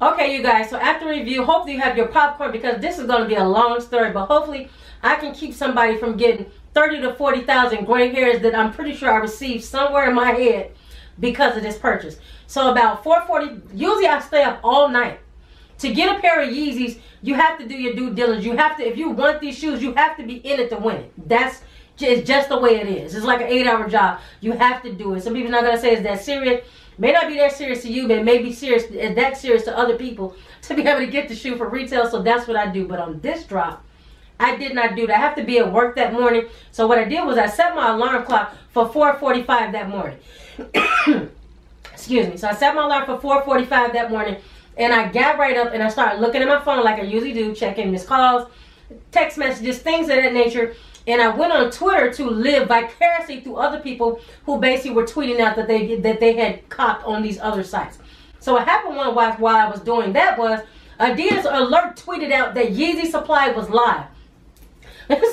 Okay, you guys, so after review, hopefully you have your popcorn because this is going to be a long story, but hopefully I can keep somebody from getting 30 to 40,000 gray hairs that I'm pretty sure I received somewhere in my head because of this purchase. So about 4:40, usually I stay up all night. To get a pair of Yeezys, you have to do your due diligence. You have to, if you want these shoes, you have to be in it to win it. It's just the way it is. It's like an 8-hour job. You have to do it. Some people are not going to say it's that serious. May not be that serious to you, but it may be that serious to other people to be able to get the shoe for retail. So that's what I do. But on this drop, I did not do that. I have to be at work that morning. So what I did was I set my alarm clock for 4:45 that morning. Excuse me. So I set my alarm for 4:45 that morning. And I got right up and I started looking at my phone like I usually do, checking missed calls, text messages, things of that nature. And I went on Twitter to live vicariously through other people who basically were tweeting out that they had copped on these other sites. So what happened while I was doing that was Adidas Alert tweeted out that Yeezy Supply was live.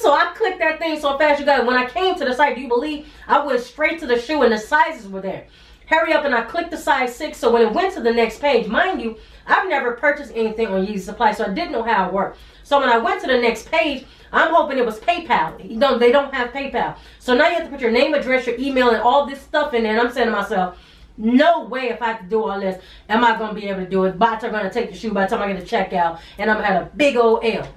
So I clicked that thing so fast, you guys. When I came to the site, do you believe I went straight to the shoe and the sizes were there? Hurry up, and I clicked the size 6. So when it went to the next page, mind you, I've never purchased anything on Yeezy Supply, so I didn't know how it worked. So when I went to the next page, I'm hoping it was PayPal. They don't have PayPal. So now you have to put your name, address, your email, and all this stuff in there. And I'm saying to myself, no way if I have to do all this, am I going to be able to do it. Bots are going to take the shoe by the time I get to checkout, and I'm at a big old L.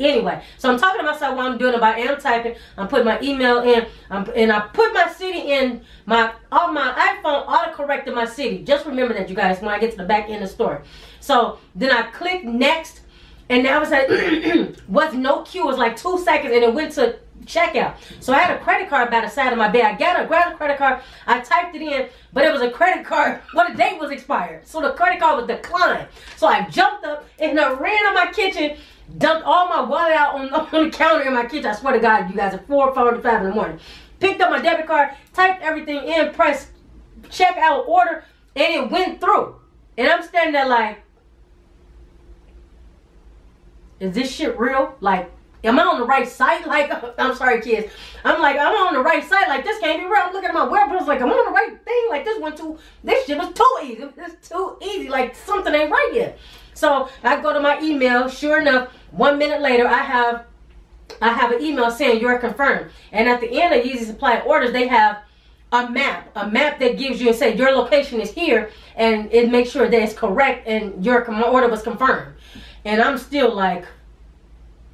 Anyway, so I'm talking to myself while I'm doing it. But I am typing. I'm putting my email in, and I put my city in. On my iPhone auto-corrected my city. Just remember that, you guys, when I get to the back end of the story. So then I clicked next, and now it's like was no queue. It was like 2 seconds, and it went to checkout. So I had a credit card by the side of my bed. I grabbed a credit card. I typed it in, but it was a credit card. Well, the date was expired, so the credit card was declined. So I jumped up and I ran to my kitchen. Dumped all my wallet out on the counter in my kitchen. I swear to God, you guys, at 4:45 in the morning. Picked up my debit card, typed everything in, pressed check out order, and it went through. And I'm standing there like, is this shit real? Like, am I on the right site? Like, I'm sorry, kids. I'm like, I'm on the right site. Like, this can't be real. I'm looking at my wearables like, I'm on the right thing. Like, this shit was too easy. It's too easy. Like, something ain't right yet. So I go to my email. Sure enough, 1 minute later, I have an email saying you're confirmed. And at the end of Yeezy Supply orders, they have a map that gives you and say your location is here, and it makes sure that it's correct and your order was confirmed. And I'm still like,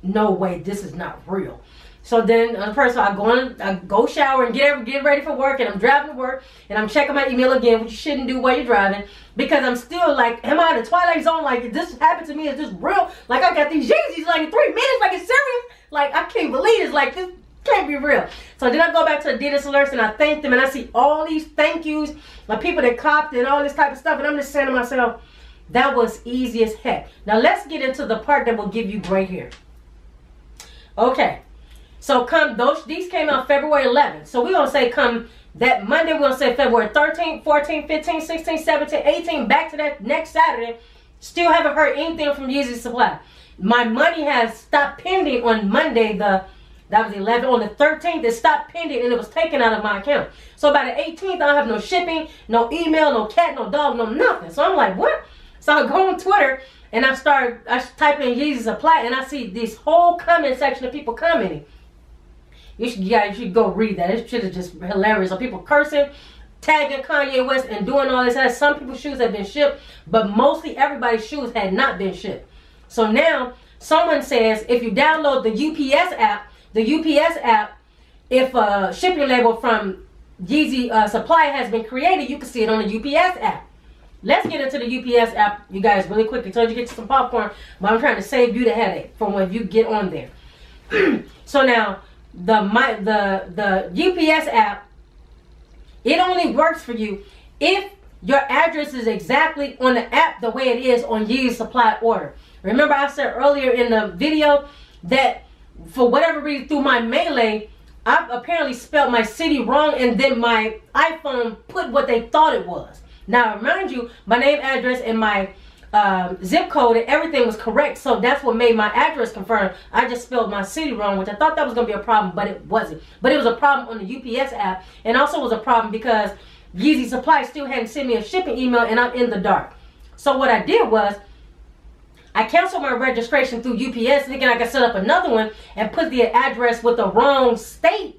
no way, this is not real. So then, first of all, I go shower and get ready for work, and I'm driving to work, and I'm checking my email again, which you shouldn't do while you're driving, because I'm still like, am I in the Twilight Zone? Like, if this happened to me, is this real? Like, I got these Yeezys like in 3 minutes, like, it's serious? Like, I can't believe it's like, this can't be real. So then I go back to Adidas Alerts, and I thank them, and I see all these thank yous, like people that copped and all this type of stuff, and I'm just saying to myself, that was easy as heck. Now, let's get into the part that will give you gray hair. Okay. So these came out February 11th. So we're going to say come that Monday, we're going to say February 13th, 14th, 15th, 16th, 17th, 18th, back to that next Saturday. Still haven't heard anything from Yeezy Supply. My money has stopped pending on Monday, that was 11th. On the 13th, it stopped pending and it was taken out of my account. So by the 18th, I don't have no shipping, no email, no cat, no dog, no nothing. So I'm like, what? So I go on Twitter and I type in Yeezy Supply, and I see this whole comment section of people commenting. You should go read that. This shit is just hilarious. So people cursing, tagging Kanye West, and doing all this. Some people's shoes have been shipped, but mostly everybody's shoes had not been shipped. So now someone says if you download the UPS app, if a shipping label from Yeezy Supply has been created, you can see it on the UPS app. Let's get into the UPS app, you guys, really quickly. So you get some popcorn, but I'm trying to save you the headache from when you get on there. So now, the UPS app, it only works for you if your address is exactly on the app the way it is on Yeezy Supply order. Remember I said earlier in the video that for whatever reason through my melee, I apparently spelled my city wrong, and then my iPhone put what they thought it was. Now, remind you, my name, address, and my zip code and everything was correct, so that's what made my address confirmed. I just spelled my city wrong, which I thought that was going to be a problem, but it wasn't. But it was a problem on the UPS app, and also was a problem because Yeezy Supply still hadn't sent me a shipping email, and I'm in the dark. So what I did was, I canceled my registration through UPS, thinking I could set up another one and put the address with the wrong city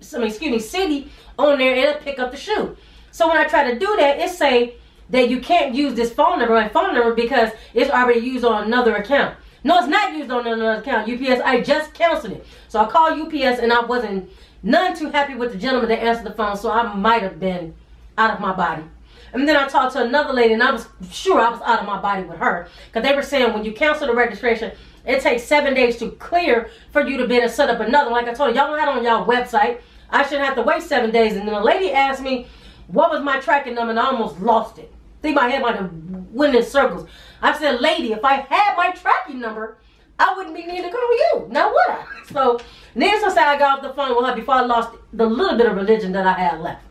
on there, and it'll pick up the shoe. So when I try to do that, it say that you can't use this phone number, because it's already used on another account. No, it's not used on another account. UPS, I just canceled it. So I called UPS, and I wasn't none too happy with the gentleman that answered the phone, so I might have been out of my body. And then I talked to another lady, and I was sure I was out of my body with her, because they were saying when you cancel the registration, it takes 7 days to clear for you to be able to set up another. Like I told you, y'all don't have it on y'all website. I shouldn't have to wait 7 days. And then a lady asked me what was my tracking number, and I almost lost it. think my head might have went in circles. I said, lady, if I had my tracking number, I wouldn't be needing to call you. Now would I? So, needless to say, I got off the phone with her before I lost the little bit of religion that I had left.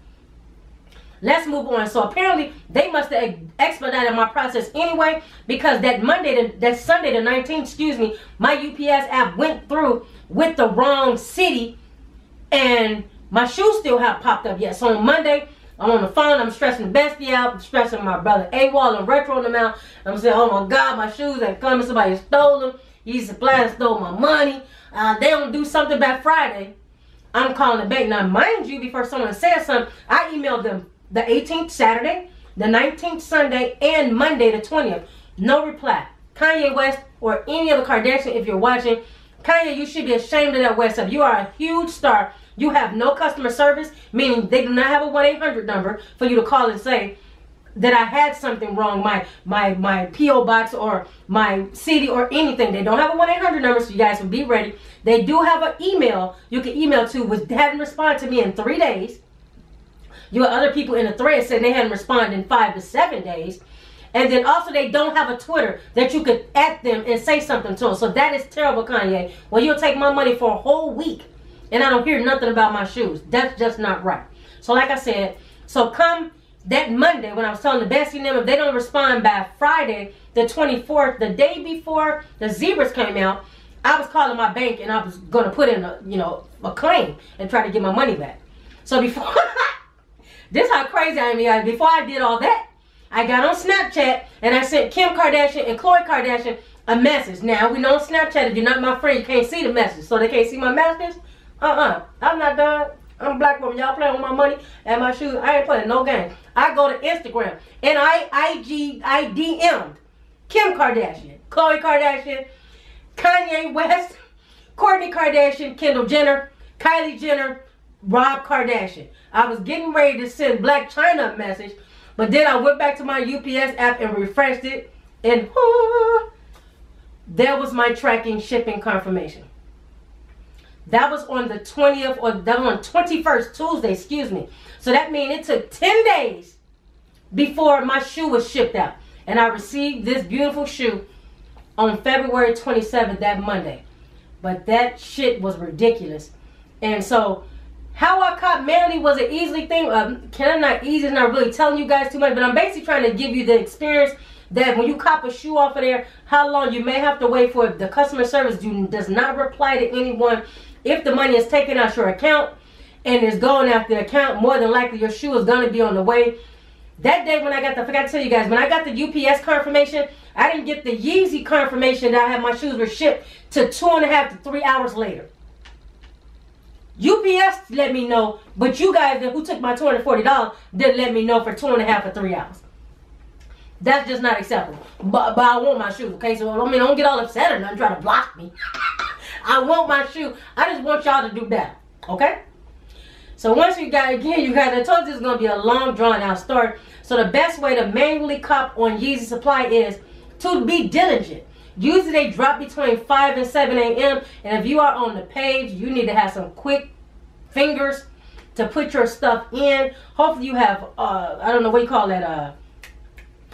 Let's move on. So apparently, they must have expedited my process anyway, because that Sunday the 19th, excuse me, my UPS app went through with the wrong city, and my shoes still haven't popped up yet. So on Monday, I'm on the phone, I'm stressing the bestie out, I'm stressing my brother AWOL and Retro them out. I'm saying, oh my God, my shoes ain't coming, somebody stole them. Yeezy suppliers stole my money. They don't do something by Friday. I'm calling the bank. Now, mind you, before someone says something, I emailed them the 18th Saturday, the 19th Sunday, and Monday the 20th. No reply. Kanye West or any other Kardashian, if you're watching, Kanye, you should be ashamed of that website. You are a huge star. You have no customer service, meaning they do not have a 1-800 number for you to call and say that I had something wrong, my P.O. box or my CD or anything. They don't have a 1-800 number, so you guys will be ready. They do have an email you can email to, which hadn't responded to me in 3 days. You have other people in the thread saying they hadn't responded in 5 to 7 days. And then also they don't have a Twitter that you could at them and say something to them. So that is terrible, Kanye. Well, you'll take my money for a whole week and I don't hear nothing about my shoes. That's just not right. So like I said, so come that Monday when I was telling the bestie them, if they don't respond by Friday, the 24th, the day before the zebras came out, I was calling my bank and I was going to put in a claim and try to get my money back. So before, this is how crazy I am, guys. Before I did all that, I got on Snapchat and I sent Kim Kardashian and Khloe Kardashian a message. Now, we know on Snapchat, if you're not my friend, you can't see the message. So they can't see my messages? I'm not done. I'm a black woman. Y'all playing with my money and my shoes. I ain't playing no game. I go to Instagram and I DM'd Kim Kardashian, Khloe Kardashian, Kanye West, Kourtney Kardashian, Kendall Jenner, Kylie Jenner, Rob Kardashian. I was getting ready to send Black China a message, but then I went back to my UPS app and refreshed it, and there was my tracking shipping confirmation. That was on the 20th, or that was on 21st, Tuesday, excuse me. So that means it took 10 days before my shoe was shipped out. And I received this beautiful shoe on February 27th, that Monday. But that shit was ridiculous. And so, how I caught Manly was an easy thing. Not really telling you guys too much, but I'm basically trying to give you the experience that when you cop a shoe off of there, how long you may have to wait for it. The customer service does not reply to anyone. If the money is taken out your account and is going out the account, more than likely your shoe is going to be on the way. That day when I forgot to tell you guys, when I got the UPS confirmation, I didn't get the Yeezy confirmation that I had my shoes were shipped to 2.5 to 3 hours later. UPS let me know, but you guys who took my $240 didn't let me know for 2.5 or 3 hours. That's just not acceptable. But I want my shoes, okay? So, I mean, don't get all upset or nothing, try to block me. I want my shoe. I just want y'all to do better, okay? So once you guys, I told you this is going to be a long, drawn-out story. So the best way to manually cop on Yeezy Supply is to be diligent. Usually they drop between 5 and 7 a.m. And if you are on the page, you need to have some quick fingers to put your stuff in. Hopefully you have, I don't know what you call that,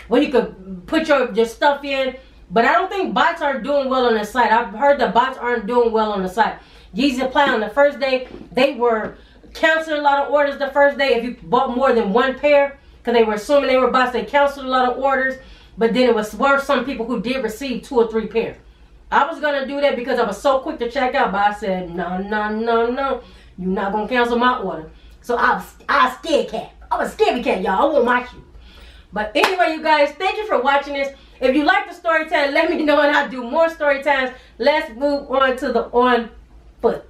where you could put your stuff in. But I don't think bots are doing well on the site. I've heard that bots aren't doing well on the site. Yeezy Supply on the first day, they were canceling a lot of orders the first day. If you bought more than one pair, because they were assuming they were bots, they canceled a lot of orders. But then it was worse, some people who did receive 2 or 3 pairs. I was going to do that because I was so quick to check out, but I said, no. You're not going to cancel my order. So I was a scared cat. I'm a scaredy cat, y'all. I want my shoe. But anyway, you guys, thank you for watching this. If you like the story time, let me know and I'll do more story times. Let's move on to the on foot.